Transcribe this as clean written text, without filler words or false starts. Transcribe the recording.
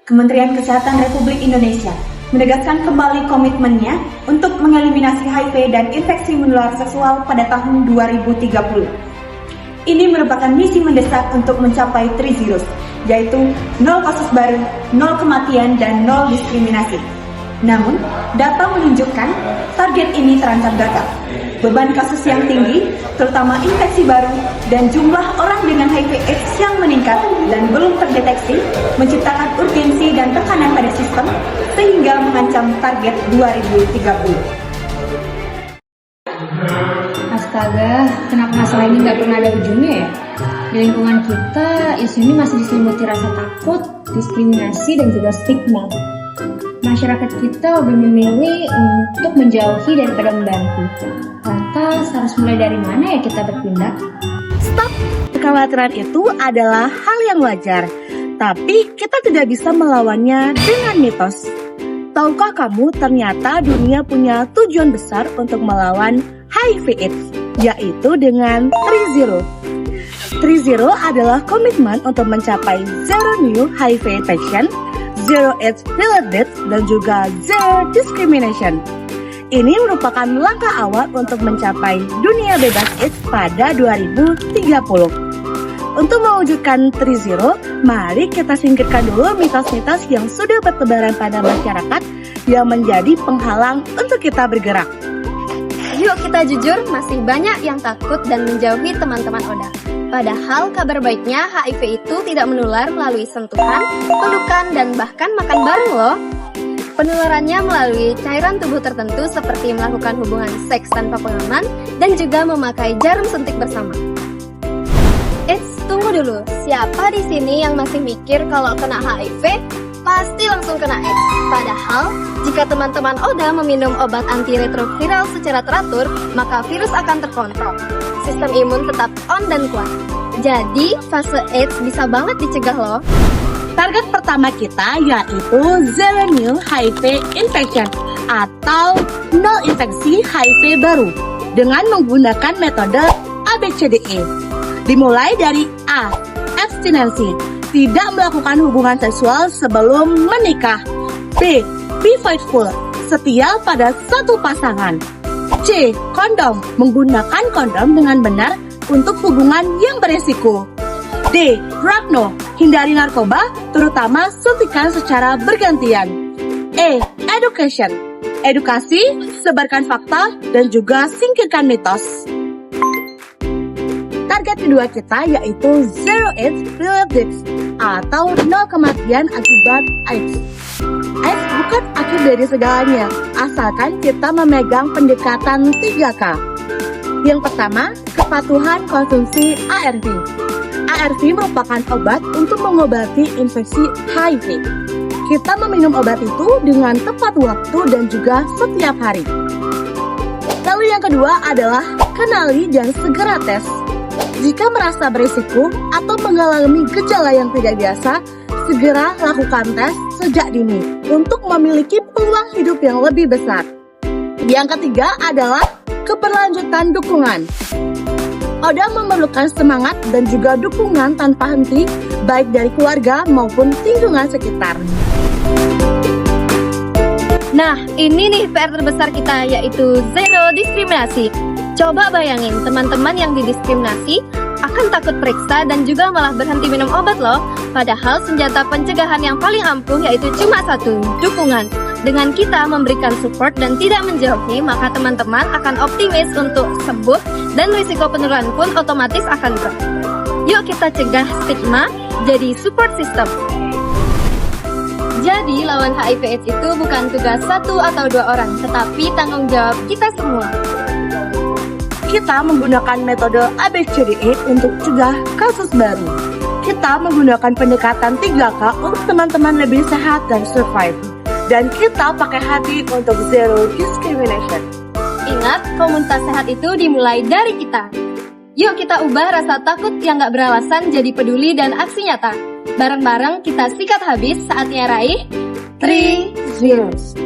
Kementerian Kesehatan Republik Indonesia menegaskan kembali komitmennya untuk mengeliminasi HIV dan infeksi menular seksual pada tahun 2030. Ini merupakan misi mendesak untuk mencapai 3 zeros, yaitu 0 kasus baru, 0 kematian, dan 0 diskriminasi. Namun, data menunjukkan target ini terancam gagal. Beban kasus yang tinggi, terutama infeksi baru, dan jumlah orang dengan HIV/AIDS yang meningkat dan belum terdeteksi, menciptakan urgensi dan tekanan pada sistem, sehingga mengancam target 2030. Astaga, kenapa masalah ini nggak pernah ada ujungnya ya? Di lingkungan kita, isu ini masih diselimuti rasa takut, diskriminasi, dan juga stigma. Masyarakat kita lebih memilih untuk menjauhi daripada membantu. Lantas, harus mulai dari mana ya kita bertindak? Stop! Kekhawatiran itu adalah hal yang wajar, tapi kita tidak bisa melawannya dengan mitos. Tahukah kamu ternyata dunia punya tujuan besar untuk melawan HIV/AIDS, yaitu dengan 3 Zero adalah komitmen untuk mencapai zero new HIV infection, zero AIDS related deaths, dan juga zero discrimination. Ini merupakan langkah awal untuk mencapai dunia bebas AIDS pada 2030. Untuk mewujudkan 3 mari kita singkirkan dulu mitos-mitos yang sudah bertebaran pada masyarakat yang menjadi penghalang untuk kita bergerak. Yuk kita jujur, masih banyak yang takut dan menjauhi teman-teman ODA. Padahal kabar baiknya HIV itu tidak menular melalui sentuhan, pelukan, dan bahkan makan bareng loh. Penularannya melalui cairan tubuh tertentu seperti melakukan hubungan seks tanpa pengaman dan juga memakai jarum suntik bersama. Eits, tunggu dulu. Siapa di sini yang masih mikir kalau kena HIV pasti langsung kena AIDS? Padahal, jika teman-teman ODA meminum obat antiretroviral secara teratur, maka virus akan terkontrol. Sistem imun tetap on dan kuat. Jadi, fase AIDS bisa banget dicegah loh. Target pertama kita yaitu zero new HIV infection atau nol infeksi HIV baru dengan menggunakan metode ABCDE. Dimulai dari A. Abstinensi, tidak melakukan hubungan seksual sebelum menikah. B. Be faithful, setia pada satu pasangan. C. Kondom, menggunakan kondom dengan benar untuk hubungan yang beresiko. D. Drug no, hindari narkoba, terutama suntikan secara bergantian. E. Education, edukasi, sebarkan fakta, dan juga singkirkan mitos. Target kedua kita yaitu zero AIDS related deaths atau nol kematian akibat AIDS. AIDS bukan akhir dari segalanya, asalkan kita memegang pendekatan 3K. Yang pertama, kepatuhan konsumsi ARV. ARV merupakan obat untuk mengobati infeksi HIV. Kita meminum obat itu dengan tepat waktu dan juga setiap hari. Lalu yang kedua adalah kenali dan segera tes. Jika merasa berisiko atau mengalami gejala yang tidak biasa, segera lakukan tes sejak dini untuk memiliki peluang hidup yang lebih besar. Yang ketiga adalah keberlanjutan dukungan. ODA memerlukan semangat dan juga dukungan tanpa henti, baik dari keluarga maupun lingkungan sekitar. Nah, ini nih PR terbesar kita, yaitu zero diskriminasi. Coba bayangin, teman-teman yang didiskriminasi akan takut periksa dan juga malah berhenti minum obat loh. Padahal senjata pencegahan yang paling ampuh yaitu cuma satu, dukungan. Dengan kita memberikan support dan tidak menjauhi, maka teman-teman akan optimis untuk sembuh dan risiko penularan pun otomatis akan drop. Yuk kita cegah stigma, jadi support system. Jadi lawan HIV/AIDS itu bukan tugas 1 atau 2 orang, tetapi tanggung jawab kita semua. Kita menggunakan metode ABCDE untuk cegah kasus baru. Kita menggunakan pendekatan 3K untuk teman-teman lebih sehat dan survive. Dan kita pakai hati untuk zero discrimination. Ingat, komunitas sehat itu dimulai dari kita. Yuk kita ubah rasa takut yang gak beralasan jadi peduli dan aksi nyata. Bareng-bareng kita sikat habis, saatnya raih 3 zeros.